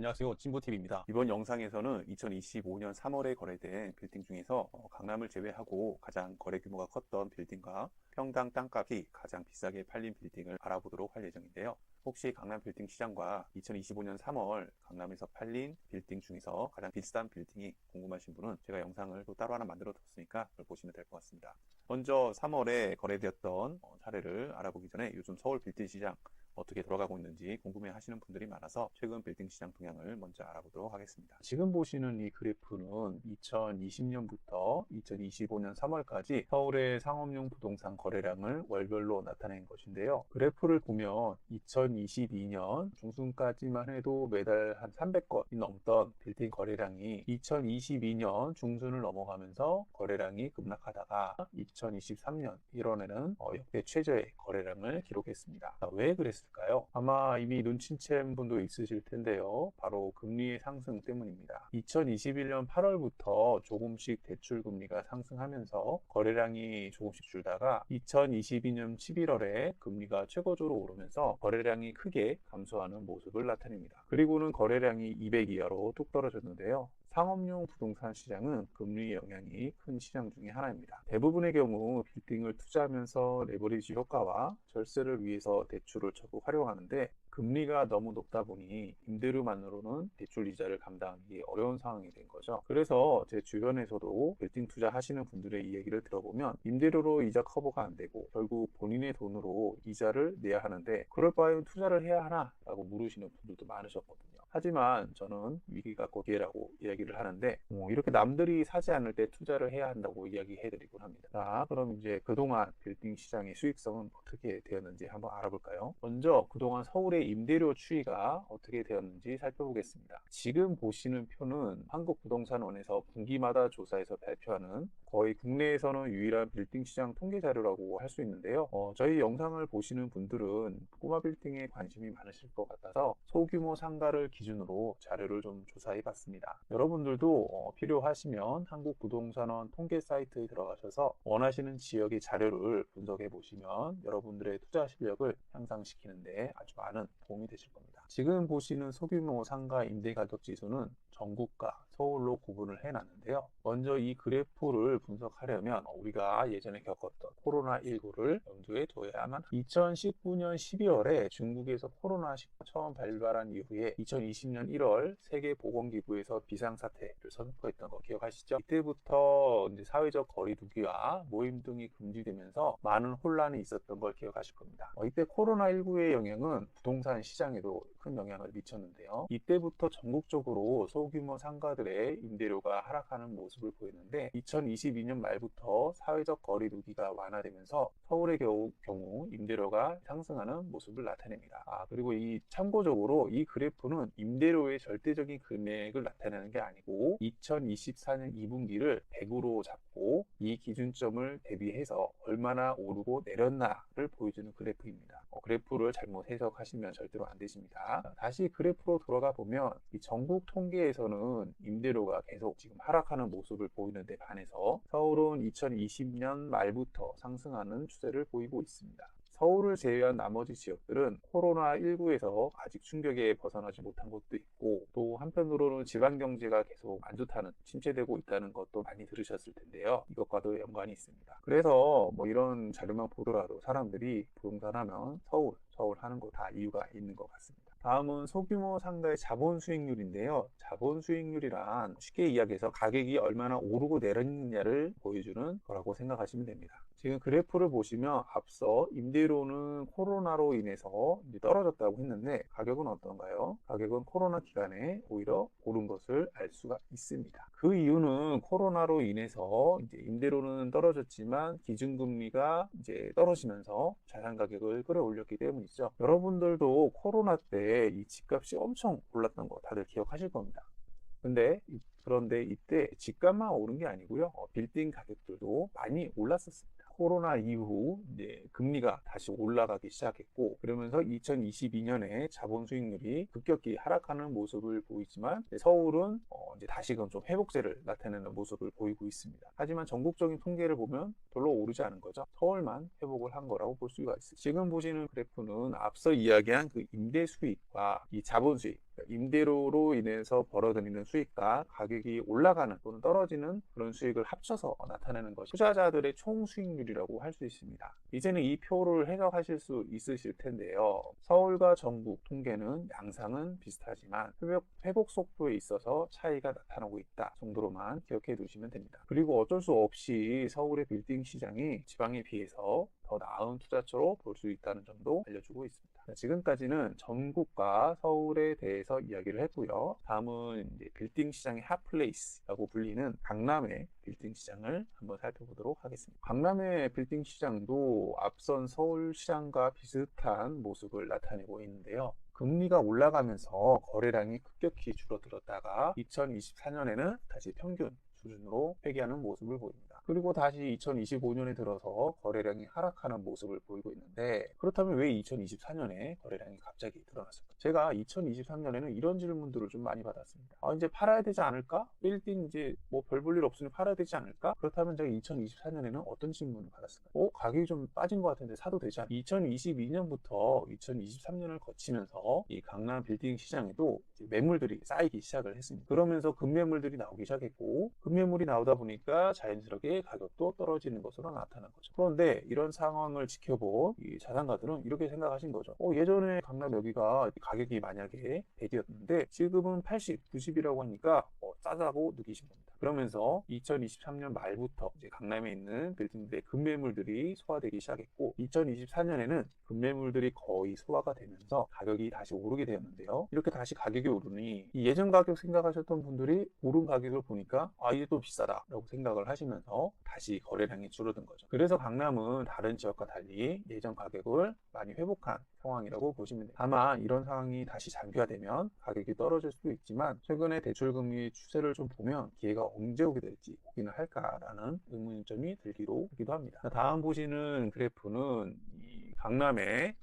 안녕하세요. 진보TV입니다. 이번 영상에서는 2025년 3월에 거래된 빌딩 중에서 강남을 제외하고 가장 거래 규모가 컸던 빌딩과 평당 땅값이 가장 비싸게 팔린 빌딩을 알아보도록 할 예정인데요. 혹시 강남 빌딩 시장과 2025년 3월 강남에서 팔린 빌딩 중에서 가장 비싼 빌딩이 궁금하신 분은 제가 영상을 또 따로 하나 만들어 뒀으니까 그걸 보시면 될 것 같습니다. 먼저 3월에 거래되었던 사례를 알아보기 전에 요즘 서울 빌딩 시장 어떻게 돌아가고 있는지 궁금해 하시는 분들이 많아서 최근 빌딩 시장 동향을 먼저 알아보도록 하겠습니다. 지금 보시는 이 그래프는 2020년부터 2025년 3월까지 서울의 상업용 부동산 거래량을 월별로 나타낸 것인데요. 그래프를 보면 2022년 중순까지만 해도 매달 한 300건이 넘던 빌딩 거래량이 2022년 중순을 넘어가면서 거래량이 급락하다가 2023년 1월에는 역대 최저의 거래량을 기록했습니다. 왜 그랬을까요? 아마 이미 눈치챈 분도 있으실 텐데요. 바로 금리의 상승 때문입니다. 2021년 8월부터 조금씩 대출 금리가 상승하면서 거래량이 조금씩 줄다가 2022년 11월에 금리가 최고조로 오르면서 거래량이 크게 감소하는 모습을 나타냅니다. 그리고는 거래량이 200 이하로 뚝 떨어졌는데요. 상업용 부동산 시장은 금리 영향이 큰 시장 중에 하나입니다. 대부분의 경우 빌딩을 투자하면서 레버리지 효과와 절세를 위해서 대출을 적극 활용하는데 금리가 너무 높다 보니 임대료만으로는 대출 이자를 감당하기 어려운 상황이 된 거죠. 그래서 제 주변에서도 빌딩 투자하시는 분들의 이야기를 들어보면 임대료로 이자 커버가 안 되고 결국 본인의 돈으로 이자를 내야 하는데 그럴 바에는 투자를 해야 하나? 라고 물으시는 분들도 많으셨거든요. 하지만 저는 위기가 곧 기회라고 이야기를 하는데 이렇게 남들이 사지 않을 때 투자를 해야 한다고 이야기해드리곤 합니다. 자, 그럼 이제 그동안 빌딩 시장의 수익성은 어떻게 되었는지 한번 알아볼까요? 먼저 그동안 서울의 임대료 추이가 어떻게 되었는지 살펴보겠습니다. 지금 보시는 표는 한국부동산원에서 분기마다 조사해서 발표하는 거의 국내에서는 유일한 빌딩 시장 통계 자료라고 할 수 있는데요. 저희 영상을 보시는 분들은 꼬마 빌딩에 관심이 많으실 것 같아서 소규모 상가를 기준으로 자료를 좀 조사해 봤습니다. 여러분들도 필요하시면 한국부동산원 통계 사이트에 들어가셔서 원하시는 지역의 자료를 분석해 보시면 여러분들의 투자 실력을 향상시키는데 아주 많은 도움이 되실 겁니다. 지금 보시는 소규모 상가 임대 가격 지수는 전국과 서울로 구분을 해놨는데요. 먼저 이 그래프를 분석하려면 우리가 예전에 겪었던 코로나19를 염두에 둬야만 2019년 12월에 중국에서 코로나19 처음 발발한 이후에 2020년 1월 세계보건기구에서 비상사태를 선포했던 거 기억하시죠? 이때부터 이제 사회적 거리두기와 모임 등이 금지되면서 많은 혼란이 있었던 걸 기억하실 겁니다. 이때 코로나19의 영향은 부동산 시장에도 큰 영향을 미쳤는데요. 이때부터 전국적으로 소규모 상가들의 임대료가 하락하는 모습을 보였는데 2022년 말부터 사회적 거리두기가 완화되면서 서울의 경우 임대료가 상승하는 모습을 나타냅니다. 그리고 참고적으로 이 그래프는 임대료의 절대적인 금액을 나타내는 게 아니고 2024년 2분기를 100으로 잡고 이 기준점을 대비해서 얼마나 오르고 내렸나를 보여주는 그래프입니다. 그래프를 잘못 해석하시면 절대로 안 되십니다. 다시 그래프로 돌아가 보면 이 전국 통계에서는 임대료가 계속 지금 하락하는 모습을 보이는데 반해서 서울은 2020년 말부터 상승하는 추세를 보이고 있습니다. 서울을 제외한 나머지 지역들은 코로나19에서 아직 충격에 벗어나지 못한 곳도 있고 또 한편으로는 지방경제가 계속 안 좋다는 침체되고 있다는 것도 많이 들으셨을 텐데요. 이것과도 연관이 있습니다. 그래서 이런 자료만 보더라도 사람들이 부동산 하면 서울 하는 거 다 이유가 있는 것 같습니다. 다음은 소규모 상가의 자본 수익률인데요. 자본 수익률이란 쉽게 이야기해서 가격이 얼마나 오르고 내렸느냐를 보여주는 거라고 생각하시면 됩니다. 지금 그래프를 보시면 앞서 임대료는 코로나로 인해서 떨어졌다고 했는데 가격은 어떤가요? 가격은 코로나 기간에 오히려 오른 것을 알 수가 있습니다. 그 이유는 코로나로 인해서 이제 임대료는 떨어졌지만 기준금리가 이제 떨어지면서 자산 가격을 끌어올렸기 때문이죠. 여러분들도 코로나 때 이 집값이 엄청 올랐던 거 다들 기억하실 겁니다. 그런데 이때 집값만 오른 게 아니고요. 빌딩 가격들도 많이 올랐었습니다. 코로나 이후 이제 금리가 다시 올라가기 시작했고 그러면서 2022년에 자본 수익률이 급격히 하락하는 모습을 보이지만 서울은 이제 다시금 좀 회복세를 나타내는 모습을 보이고 있습니다. 하지만 전국적인 통계를 보면 별로 오르지 않은 거죠. 서울만 회복을 한 거라고 볼 수가 있습니다. 지금 보시는 그래프는 앞서 이야기한 그 임대 수익과 이 자본 수익 임대료로 인해서 벌어들이는 수익과 가격이 올라가는 또는 떨어지는 그런 수익을 합쳐서 나타내는 것이 투자자들의 총 수익률이라고 할 수 있습니다. 이제는 이 표를 해석하실 수 있으실 텐데요. 서울과 전국 통계는 양상은 비슷하지만 회복 속도에 있어서 차이가 나타나고 있다 정도로만 기억해 두시면 됩니다. 그리고 어쩔 수 없이 서울의 빌딩 시장이 지방에 비해서 더 나은 투자처로 볼 수 있다는 점도 알려주고 있습니다. 지금까지는 전국과 서울에 대해서 이야기를 했고요. 다음은 이제 빌딩 시장의 핫플레이스라고 불리는 강남의 빌딩 시장을 한번 살펴보도록 하겠습니다. 강남의 빌딩 시장도 앞선 서울 시장과 비슷한 모습을 나타내고 있는데요. 금리가 올라가면서 거래량이 급격히 줄어들었다가 2024년에는 다시 평균 수준으로 회귀하는 모습을 보입니다. 그리고 다시 2025년에 들어서 거래량이 하락하는 모습을 보이고 있는데, 그렇다면 왜 2024년에 거래량이 갑자기 드러났을까? 제가 2023년에는 이런 질문들을 좀 많이 받았습니다. 이제 팔아야 되지 않을까? 빌딩 이제 뭐 별 볼 일 없으니 팔아야 되지 않을까? 그렇다면 제가 2024년에는 어떤 질문을 받았을까요? 가격이 좀 빠진 것 같은데 사도 되지 않을까? 2022년부터 2023년을 거치면서 이 강남 빌딩 시장에도 매물들이 쌓이기 시작을 했습니다. 그러면서 급매물들이 나오기 시작했고, 급매물이 나오다 보니까 자연스럽게 가격도 떨어지는 것으로 나타난 거죠. 그런데 이런 상황을 지켜본 이 자산가들은 이렇게 생각하신 거죠. 예전에 강남 여기가 가격이 만약에 100이었는데 지금은 80, 90이라고 하니까 싸다고 느끼신 겁니다. 그러면서 2023년 말부터 이제 강남에 있는 빌딩들의 급매물들이 소화되기 시작했고, 2024년에는 급매물들이 거의 소화가 되면서 가격이 다시 오르게 되었는데요. 이렇게 다시 가격이 오르니 이 예전 가격 생각하셨던 분들이 오른 가격을 보니까 이게 또 비싸다라고 생각을 하시면서 다시 거래량이 줄어든 거죠. 그래서 강남은 다른 지역과 달리 예전 가격을 많이 회복한 상황이라고 보시면 돼요. 다만 이런 상황이 다시 장기화되면 가격이 떨어질 수도 있지만, 최근에 대출금리 추세를 좀 보면 기회가 언제 오게 될지 오기는 할까라는 의문점이 들기도 합니다. 다음 보시는 그래프는 이 강남의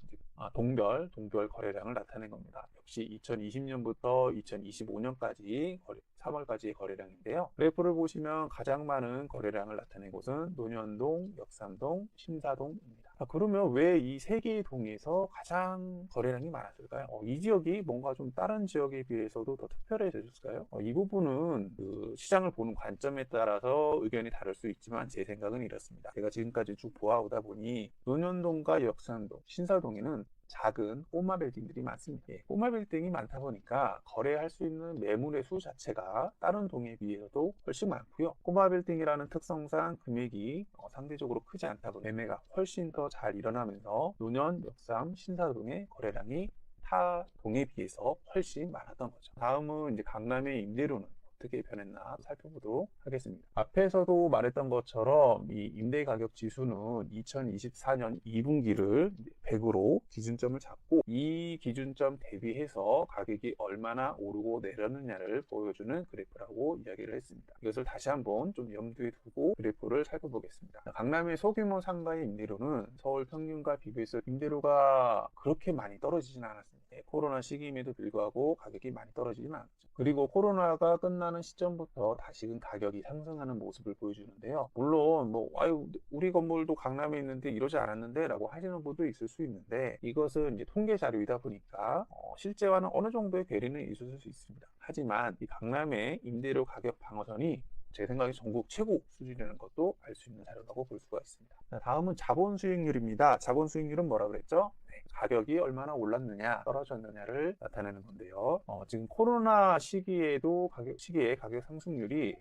동별 거래량을 나타낸 겁니다. 역시 2020년부터 2025년까지 3월까지의 거래량인데요. 그래프를 보시면 가장 많은 거래량을 나타낸 곳은 논현동, 역삼동, 신사동입니다. 그러면 왜 이 세 개의 동에서 가장 거래량이 많았을까요? 이 지역이 뭔가 좀 다른 지역에 비해서도 더 특별해졌을까요? 이 부분은 그 시장을 보는 관점에 따라서 의견이 다를 수 있지만 제 생각은 이렇습니다. 제가 지금까지 쭉 보아오다 보니 논현동과 역삼동, 신사동에는 작은 꼬마 빌딩들이 많습니다. 꼬마 빌딩이 많다 보니까 거래할 수 있는 매물의 수 자체가 다른 동에 비해서도 훨씬 많고요. 꼬마 빌딩이라는 특성상 금액이 상대적으로 크지 않다 보니 매매가 훨씬 더 잘 일어나면서 논현, 역삼, 신사동의 거래량이 타 동에 비해서 훨씬 많았던 거죠. 다음은 이제 강남의 임대료는 어떻게 변했나 살펴보도록 하겠습니다. 앞에서도 말했던 것처럼 이 임대 가격 지수는 2024년 2분기를 100으로 기준점을 잡고, 이 기준점 대비해서 가격이 얼마나 오르고 내렸느냐를 보여주는 그래프라고 이야기를 했습니다. 이것을 다시 한번 좀 염두에 두고 그래프를 살펴보겠습니다. 강남의 소규모 상가의 임대료는 서울 평균과 비교해서 임대료가 그렇게 많이 떨어지진 않았습니다. 코로나 시기임에도 불구하고 가격이 많이 떨어지진 않았죠. 그리고 코로나가 끝나는 시점부터 다시금 가격이 상승하는 모습을 보여주는데요. 물론 우리 건물도 강남에 있는데 이러지 않았는데 라고 하시는 분도 있을 수 있는데, 이것은 이제 통계 자료이다 보니까 실제와는 어느 정도의 괴리는 있을 수 있습니다. 하지만 이 강남의 임대료 가격 방어선이 제 생각에 전국 최고 수준이라는 것도 알 수 있는 자료라고 볼 수가 있습니다. 다음은 자본 수익률입니다. 자본 수익률은 뭐라 그랬죠? 가격이 얼마나 올랐느냐 떨어졌느냐를 나타내는 건데요. 지금 코로나 시기에 가격 상승률이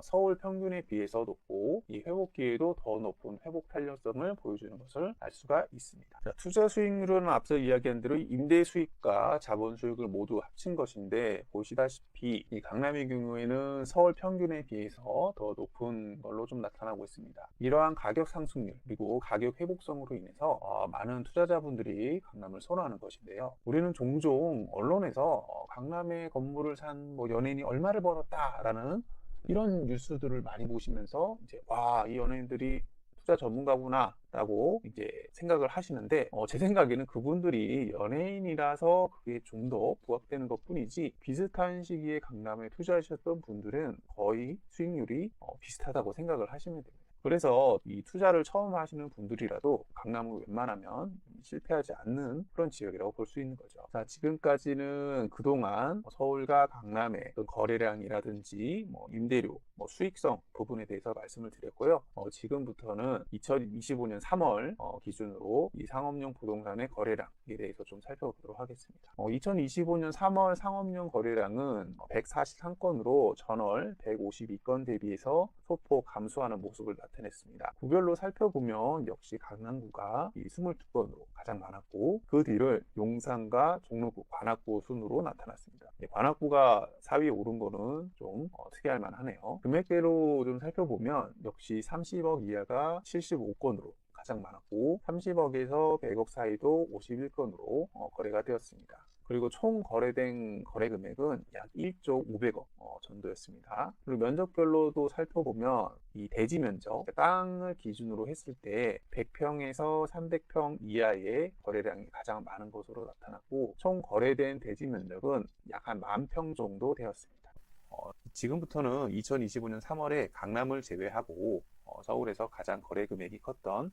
서울 평균에 비해서 높고, 이 회복 기회도 더 높은 회복 탄력성을 보여주는 것을 알 수가 있습니다. 투자 수익률은 앞서 이야기한 대로 임대 수익과 자본 수익을 모두 합친 것인데, 보시다시피 이 강남의 경우에는 서울 평균에 비해서 더 높은 걸로 좀 나타나고 있습니다. 이러한 가격 상승률 그리고 가격 회복성으로 인해서 많은 투자자분들이 강남을 선호하는 것인데요. 우리는 종종 언론에서 강남에 건물을 산 연예인이 얼마를 벌었다라는 이런 뉴스들을 많이 보시면서 이제 이 연예인들이 투자 전문가구나 라고 이제 생각을 하시는데, 제 생각에는 그분들이 연예인이라서 그게 좀 더 부각되는 것 뿐이지, 비슷한 시기에 강남에 투자하셨던 분들은 거의 수익률이 비슷하다고 생각을 하시면 됩니다. 그래서 이 투자를 처음 하시는 분들이라도 강남은 웬만하면 실패하지 않는 그런 지역이라고 볼 수 있는 거죠. 자, 지금까지는 그동안 서울과 강남의 어떤 거래량이라든지 임대료, 수익성 부분에 대해서 말씀을 드렸고요. 지금부터는 2025년 3월 기준으로 이 상업용 부동산의 거래량에 대해서 좀 살펴보도록 하겠습니다. 2025년 3월 상업용 거래량은 143건으로 전월 152건 대비해서 소폭 감소하는 모습을 나타냈습니다. 구별로 살펴보면 역시 강남구가 이 22건으로 가장 많았고, 그 뒤를 용산과 종로구, 관악구 순으로 나타났습니다. 관악구가 4위에 오른 거는 좀 특이할 만하네요. 금액대로 좀 살펴보면 역시 30억 이하가 75건으로 가장 많았고, 30억에서 100억 사이도 51건으로 거래가 되었습니다. 그리고 총 거래된 거래 금액은 약 1조 500억 정도였습니다. 그리고 면적별로도 살펴보면 이 대지 면적, 땅을 기준으로 했을 때 100평에서 300평 이하의 거래량이 가장 많은 것으로 나타났고, 총 거래된 대지 면적은 약 한 10,000평 정도 되었습니다. 지금부터는 2025년 3월에 강남을 제외하고 서울에서 가장 거래 금액이 컸던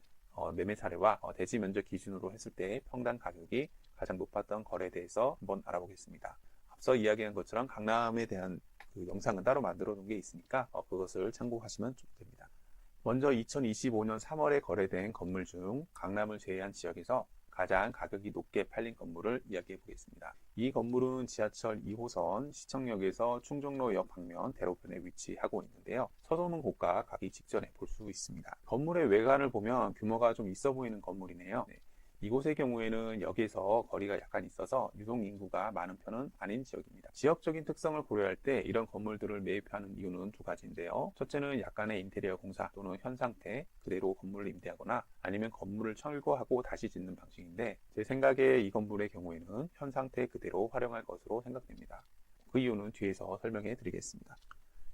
매매 사례와 대지 면적 기준으로 했을 때 평당 가격이 가장 높았던 거래에 대해서 한번 알아보겠습니다. 앞서 이야기한 것처럼 강남에 대한 그 영상은 따로 만들어 놓은 게 있으니까 그것을 참고하시면 됩니다. 먼저 2025년 3월에 거래된 건물 중 강남을 제외한 지역에서 가장 가격이 높게 팔린 건물을 이야기해 보겠습니다. 이 건물은 지하철 2호선 시청역에서 충정로역 방면 대로변에 위치하고 있는데요. 서소문 고가 가기 직전에 볼 수 있습니다. 건물의 외관을 보면 규모가 좀 있어 보이는 건물이네요. 이곳의 경우에는 역에서 거리가 약간 있어서 유동 인구가 많은 편은 아닌 지역입니다. 지역적인 특성을 고려할 때 이런 건물들을 매입하는 이유는 두 가지인데요. 첫째는 약간의 인테리어 공사 또는 현 상태 그대로 건물을 임대하거나 아니면 건물을 철거하고 다시 짓는 방식인데, 제 생각에 이 건물의 경우에는 현 상태 그대로 활용할 것으로 생각됩니다. 그 이유는 뒤에서 설명해 드리겠습니다.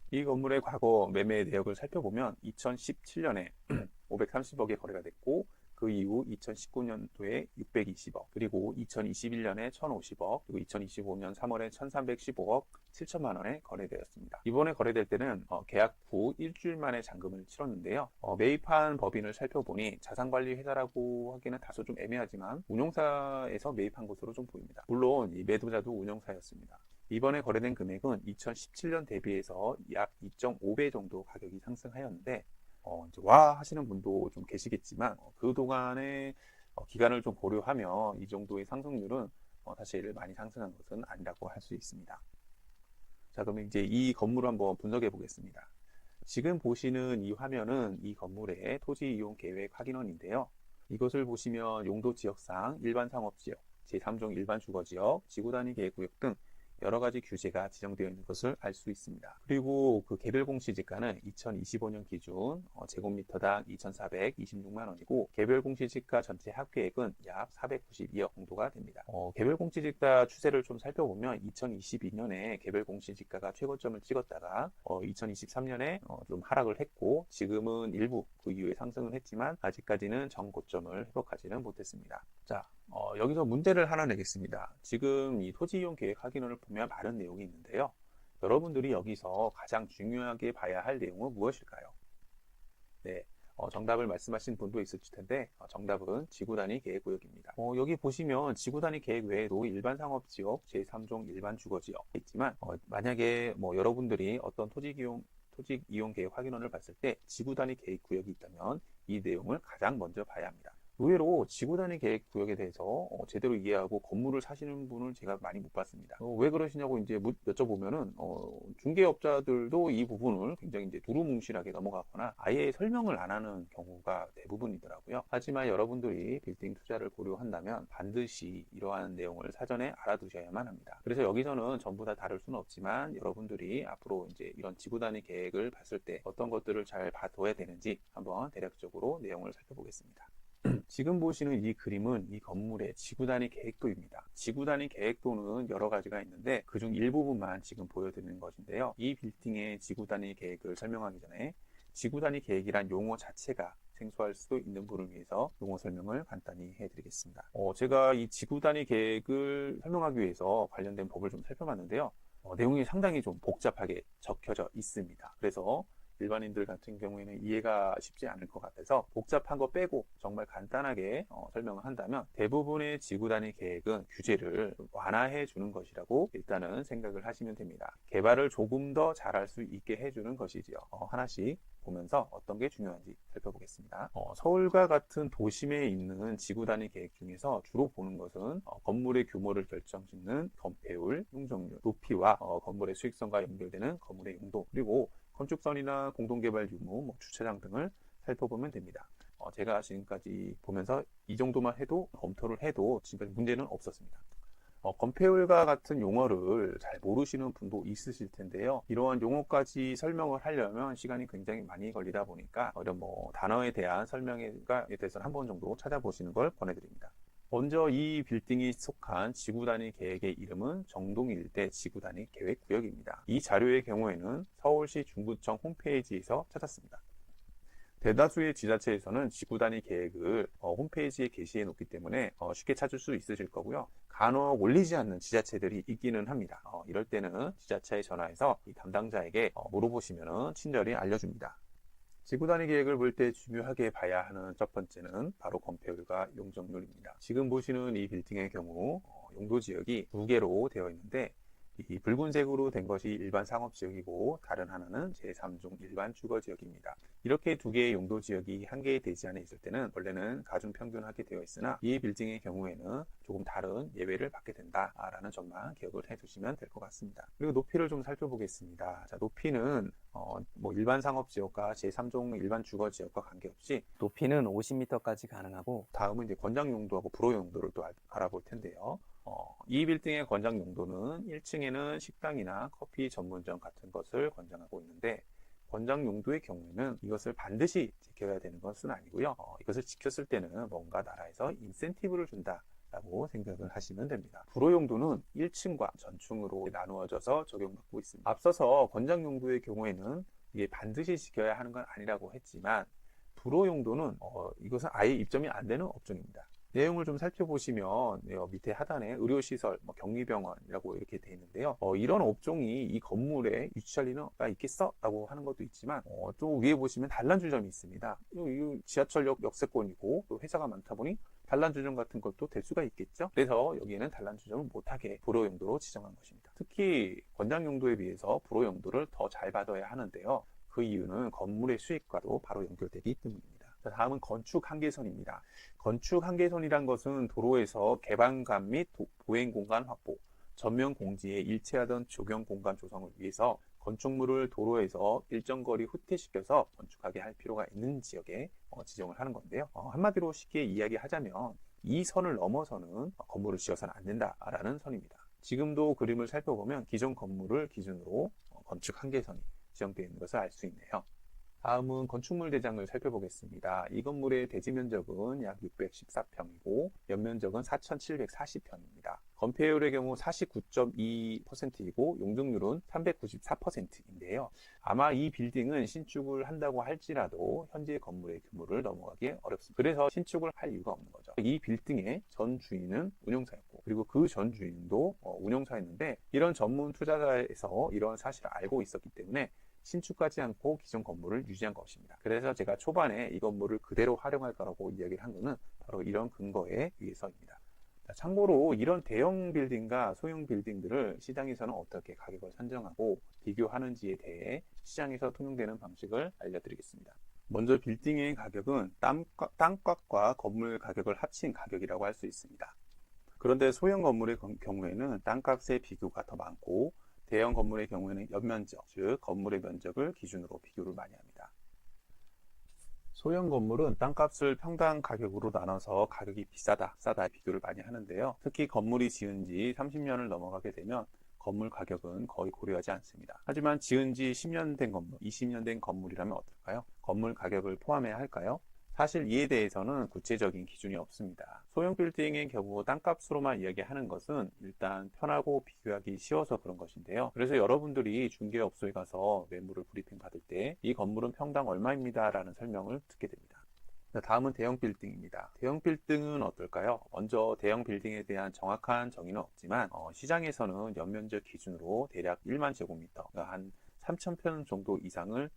이 건물의 과거 매매 내역을 살펴보면 2017년에 530억에 거래가 됐고, 그 이후 2019년도에 620억, 그리고 2021년에 1,050억, 그리고 2025년 3월에 1,315억 7천만 원에 거래되었습니다. 이번에 거래될 때는 계약 후 일주일 만에 잔금을 치렀는데요. 매입한 법인을 살펴보니 자산관리 회사라고 하기는 다소 좀 애매하지만 운용사에서 매입한 것으로 좀 보입니다. 물론 이 매도자도 운용사였습니다. 이번에 거래된 금액은 2017년 대비해서 약 2.5배 정도 가격이 상승하였는데, 이제 와 하시는 분도 좀 계시겠지만 그동안의 기간을 좀 고려하면 이 정도의 상승률은 사실 많이 상승한 것은 아니라고 할 수 있습니다. 자, 그러면 이제 이 건물을 한번 분석해 보겠습니다. 지금 보시는 이 화면은 이 건물의 토지 이용 계획 확인원인데요. 이것을 보시면 용도 지역상 일반 상업지역, 제3종 일반 주거지역, 지구단위 계획구역 등 여러 가지 규제가 지정되어 있는 것을 알 수 있습니다. 그리고 그 개별 공시지가는 2025년 기준 제곱미터당 2,426만 원이고, 개별 공시지가 전체 합계액은 약 492억 정도가 됩니다. 개별 공시지가 추세를 좀 살펴보면 2022년에 개별 공시지가가 최고점을 찍었다가 2023년에 좀 하락을 했고, 지금은 일부 그 이후에 상승을 했지만 아직까지는 전 고점을 회복하지는 못했습니다. 자, 여기서 문제를 하나 내겠습니다. 지금 이 토지 이용 계획 확인원을 보면 많은 내용이 있는데요. 여러분들이 여기서 가장 중요하게 봐야 할 내용은 무엇일까요? 네, 정답을 말씀하신 분도 있을 텐데 정답은 지구단위 계획구역입니다. 여기 보시면 지구단위 계획 외에도 일반 상업지역, 제3종 일반 주거지역 있지만 만약에 여러분들이 어떤 토지 이용 계획 확인원을 봤을 때 지구단위 계획구역이 있다면 이 내용을 가장 먼저 봐야 합니다. 의외로 지구단위 계획 구역에 대해서 제대로 이해하고 건물을 사시는 분을 제가 많이 못 봤습니다. 왜 그러시냐고 이제 여쭤보면은 중개업자들도 이 부분을 굉장히 이제 두루뭉실하게 넘어가거나 아예 설명을 안 하는 경우가 대부분이더라고요. 하지만 여러분들이 빌딩 투자를 고려한다면 반드시 이러한 내용을 사전에 알아두셔야만 합니다. 그래서 여기서는 전부 다 다룰 수는 없지만 여러분들이 앞으로 이제 이런 지구단위 계획을 봤을 때 어떤 것들을 잘 봐둬야 되는지 한번 대략적으로 내용을 살펴보겠습니다. 지금 보시는 이 그림은 이 건물의 지구단위 계획도입니다. 지구단위 계획도는 여러 가지가 있는데 그중 일부분만 지금 보여드리는 것인데요. 이 빌딩의 지구단위 계획을 설명하기 전에 지구단위 계획이란 용어 자체가 생소할 수도 있는 분을 위해서 용어 설명을 간단히 해드리겠습니다. 제가 이 지구단위 계획을 설명하기 위해서 관련된 법을 좀 살펴봤는데요. 내용이 상당히 좀 복잡하게 적혀져 있습니다. 그래서 일반인들 같은 경우에는 이해가 쉽지 않을 것 같아서 복잡한 거 빼고 정말 간단하게 설명을 한다면 대부분의 지구 단위 계획은 규제를 완화해 주는 것이라고 일단은 생각을 하시면 됩니다. 개발을 조금 더 잘할 수 있게 해주는 것이지요. 하나씩 보면서 어떤 게 중요한지 살펴보겠습니다. 서울과 같은 도심에 있는 지구 단위 계획 중에서 주로 보는 것은 건물의 규모를 결정짓는 건폐율, 용적률, 높이와 건물의 수익성과 연결되는 건물의 용도, 그리고 건축선이나 공동개발 유무, 주차장 등을 살펴보면 됩니다. 제가 지금까지 보면서 이 정도만 해도 검토를 해도 지금까지 문제는 없었습니다. 건폐율과 같은 용어를 잘 모르시는 분도 있으실 텐데요. 이러한 용어까지 설명을 하려면 시간이 굉장히 많이 걸리다 보니까 이런 단어에 대한 설명에 대해서는 한 번 정도 찾아보시는 걸 권해드립니다. 먼저 이 빌딩이 속한 지구 단위 계획의 이름은 정동 일대 지구 단위 계획 구역입니다. 이 자료의 경우에는 서울시 중구청 홈페이지에서 찾았습니다. 대다수의 지자체에서는 지구 단위 계획을 홈페이지에 게시해 놓기 때문에 쉽게 찾을 수 있으실 거고요. 간혹 올리지 않는 지자체들이 있기는 합니다. 이럴 때는 지자체에 전화해서 이 담당자에게 물어보시면 친절히 알려줍니다. 지구 단위 계획을 볼 때 중요하게 봐야 하는 첫 번째는 바로 건폐율과 용적률입니다. 지금 보시는 이 빌딩의 경우 용도 지역이 두 개로 되어 있는데, 이 붉은색으로 된 것이 일반 상업지역이고 다른 하나는 제3종 일반 주거지역입니다. 이렇게 두 개의 용도지역이 한 개의 대지안에 있을 때는 원래는 가중평균하게 되어 있으나 이 빌딩의 경우에는 조금 다른 예외를 받게 된다라는 점만 기억을 해두시면 될 것 같습니다. 그리고 높이를 좀 살펴보겠습니다. 자, 높이는 일반 상업지역과 제3종 일반 주거지역과 관계없이 높이는 50m까지 가능하고, 다음은 이제 권장 용도하고 불허 용도를 또 알아볼 텐데요. 이 빌딩의 권장 용도는 1층에는 식당이나 커피 전문점 같은 것을 권장하고 있는데, 권장 용도의 경우에는 이것을 반드시 지켜야 되는 것은 아니고요. 이것을 지켰을 때는 뭔가 나라에서 인센티브를 준다라고 생각을 하시면 됩니다. 불허 용도는 1층과 전층으로 나누어져서 적용받고 있습니다. 앞서서 권장 용도의 경우에는 이게 반드시 지켜야 하는 건 아니라고 했지만, 불허 용도는 이것은 아예 입점이 안 되는 업종입니다. 내용을 좀 살펴보시면 밑에 하단에 의료시설, 격리병원이라고 이렇게 되어 있는데요. 이런 업종이 이 건물에 위치할 리가 있겠어? 라고 하는 것도 있지만 또 위에 보시면 단란주점이 있습니다. 이 지하철역 역세권이고 또 회사가 많다 보니 단란주점 같은 것도 될 수가 있겠죠. 그래서 여기에는 단란주점을 못하게 불허 용도로 지정한 것입니다. 특히 권장 용도에 비해서 불허 용도를 더 잘 받아야 하는데요. 그 이유는 건물의 수익과도 바로 연결되기 때문입니다. 다음은 건축 한계선입니다. 건축 한계선이란 것은 도로에서 개방감 및 보행 공간 확보, 전면 공지에 일치하던 조경 공간 조성을 위해서 건축물을 도로에서 일정 거리 후퇴시켜서 건축하게 할 필요가 있는 지역에 지정을 하는 건데요. 한마디로 쉽게 이야기하자면 이 선을 넘어서는 건물을 지어서는 안 된다라는 선입니다. 지금도 그림을 살펴보면 기존 건물을 기준으로 건축 한계선이 지정되어 있는 것을 알 수 있네요. 다음은 건축물 대장을 살펴보겠습니다. 이 건물의 대지 면적은 약 614평이고 연면적은 4,740평입니다. 건폐율의 경우 49.2%이고 용적률은 394%인데요. 아마 이 빌딩은 신축을 한다고 할지라도 현재 건물의 규모를 넘어가기 어렵습니다. 그래서 신축을 할 이유가 없는 거죠. 이 빌딩의 전 주인은 운용사였고, 그리고 그 전 주인도 운용사였는데, 이런 전문 투자자에서 이런 사실을 알고 있었기 때문에 신축하지 않고 기존 건물을 유지한 것입니다. 그래서 제가 초반에 이 건물을 그대로 활용할 거라고 이야기를 한 것은 바로 이런 근거에 의해서입니다. 참고로 이런 대형 빌딩과 소형 빌딩들을 시장에서는 어떻게 가격을 산정하고 비교하는지에 대해 시장에서 통용되는 방식을 알려드리겠습니다. 먼저 빌딩의 가격은 땅값과 건물 가격을 합친 가격이라고 할 수 있습니다. 그런데 소형 건물의 경우에는 땅값의 비교가 더 많고, 대형 건물의 경우에는 연면적, 즉 건물의 면적을 기준으로 비교를 많이 합니다. 소형 건물은 땅값을 평당 가격으로 나눠서 가격이 비싸다, 싸다 비교를 많이 하는데요. 특히 건물이 지은 지 30년을 넘어가게 되면 건물 가격은 거의 고려하지 않습니다. 하지만 지은 지 10년 된 건물, 20년 된 건물이라면 어떨까요? 건물 가격을 포함해야 할까요? 사실 이에 대해서는 구체적인 기준이 없습니다. 소형 빌딩의 경우 땅값으로만 이야기하는 것은 일단 편하고 비교하기 쉬워서 그런 것인데요. 그래서 여러분들이 중개업소에 가서 매물을 브리핑 받을 때 이 건물은 평당 얼마입니다 라는 설명을 듣게 됩니다. 다음은 대형 빌딩입니다. 대형 빌딩은 어떨까요? 먼저 대형 빌딩에 대한 정확한 정의는 없지만 시장에서는 연면적 기준으로 대략 1만 제곱미터, 그러니까 한 3,000평 정도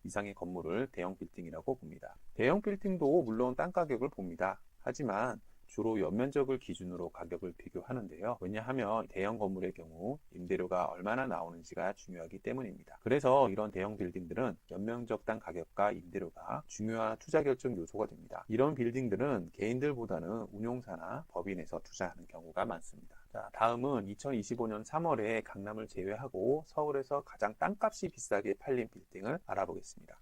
이상의 건물을 대형 빌딩이라고 봅니다. 대형 빌딩도 물론 땅 가격을 봅니다. 하지만 주로 연면적을 기준으로 가격을 비교하는데요. 왜냐하면 대형 건물의 경우 임대료가 얼마나 나오는지가 중요하기 때문입니다. 그래서 이런 대형 빌딩들은 연면적당 가격과 임대료가 중요한 투자 결정 요소가 됩니다. 이런 빌딩들은 개인들보다는 운용사나 법인에서 투자하는 경우가 많습니다. 자, 다음은 2025년 3월에 강남을 제외하고 서울에서 가장 땅값이 비싸게 팔린 빌딩을 알아보겠습니다.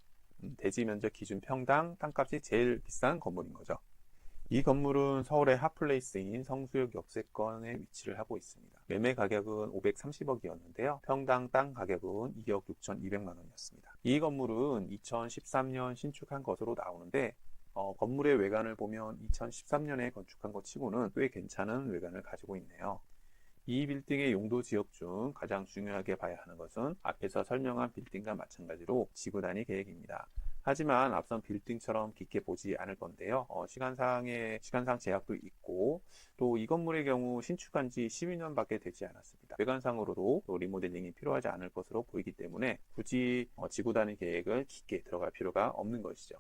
대지 면적 기준 평당 땅값이 제일 비싼 건물인 거죠. 이 건물은 서울의 핫플레이스인 성수역 역세권에 위치를 하고 있습니다. 매매 가격은 530억이었는데요. 평당 땅 가격은 2억 6,200만 원이었습니다. 이 건물은 2013년 신축한 것으로 나오는데 건물의 외관을 보면 2013년에 건축한 것 치고는 꽤 괜찮은 외관을 가지고 있네요. 이 빌딩의 용도 지역 중 가장 중요하게 봐야 하는 것은 앞에서 설명한 빌딩과 마찬가지로 지구단위 계획입니다. 하지만 앞선 빌딩처럼 깊게 보지 않을 건데요. 시간상 제약도 있고 또 이 건물의 경우 신축한 지 12년밖에 되지 않았습니다. 외관상으로도 리모델링이 필요하지 않을 것으로 보이기 때문에 굳이 지구 단위 계획을 깊게 들어갈 필요가 없는 것이죠.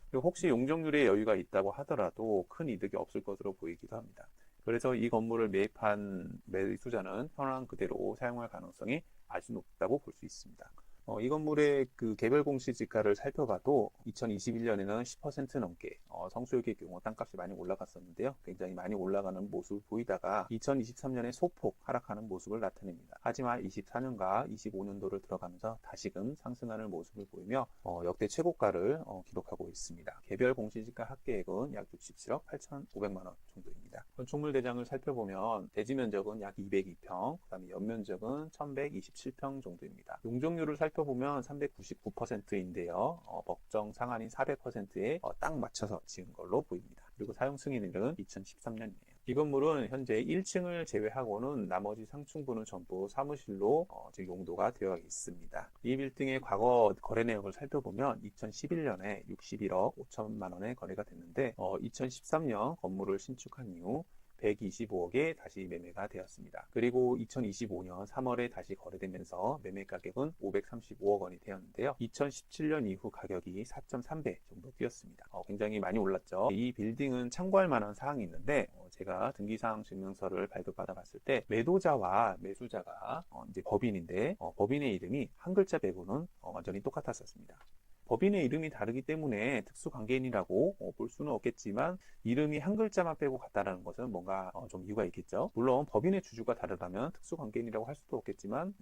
그리고 혹시 용적률에 여유가 있다고 하더라도 큰 이득이 없을 것으로 보이기도 합니다. 그래서 이 건물을 매입한 매수자는 현황 그대로 사용할 가능성이 아주 높다고 볼 수 있습니다. 이 건물의 그 개별 공시지가를 살펴봐도 2021년에는 10% 넘게 성수역의 경우 땅값이 많이 올라갔었는데요. 굉장히 많이 올라가는 모습을 보이다가 2023년에 소폭 하락하는 모습을 나타냅니다. 하지만 24년과 25년도를 들어가면서 다시금 상승하는 모습을 보이며 역대 최고가를 기록하고 있습니다. 개별 공시지가 합계액은 약 67억 8,500만 원 정도입니다. 건축물 대장을 살펴보면 대지 면적은 약 202평, 그다음에 연면적은 1,127평 정도입니다. 용적률을 살펴보면 399%인데요. 법정 상한인 400%에 딱 맞춰서 지은 걸로 보입니다. 그리고 사용 승인일은 2013년이에요. 이 건물은 현재 1층을 제외하고는 나머지 상층부는 전부 사무실로 용도가 되어 있습니다. 이 빌딩의 과거 거래 내역을 살펴보면 2011년에 61억 5천만 원에 거래가 됐는데 2013년 건물을 신축한 이후 125억에 다시 매매가 되었습니다. 그리고 2025년 3월에 다시 거래되면서 매매 가격은 535억 원이 되었는데요. 2017년 이후 가격이 4.3배 정도 뛰었습니다. 굉장히 많이 올랐죠. 이 빌딩은 참고할 만한 사항이 있는데 제가 등기사항 증명서를 발급받아 봤을 때 매도자와 매수자가 이제 법인인데 법인의 이름이 한 글자 빼고는 완전히 똑같았었습니다. 법인의 이름이 다르기 때문에 특수관계인이라고 볼 수는 없겠지만 이름이 한 글자만 빼고 같다는 것은 뭔가 좀 이유가 있겠죠. 물론 법인의 주주가 다르다면 특수관계인이라고 할 수도 없겠지만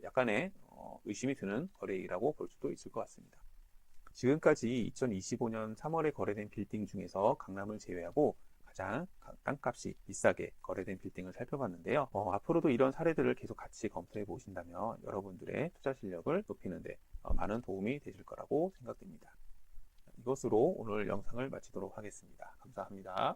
약간의 의심이 드는 거래이라고 볼 수도 있을 것 같습니다. 지금까지 2025년 3월에 거래된 빌딩 중에서 강남을 제외하고 가장 땅값이 비싸게 거래된 빌딩을 살펴봤는데요. 앞으로도 이런 사례들을 계속 같이 검토해 보신다면 여러분들의 투자 실력을 높이는 데 많은 도움이 되실 거라고 생각됩니다. 이것으로 오늘 영상을 마치도록 하겠습니다. 감사합니다.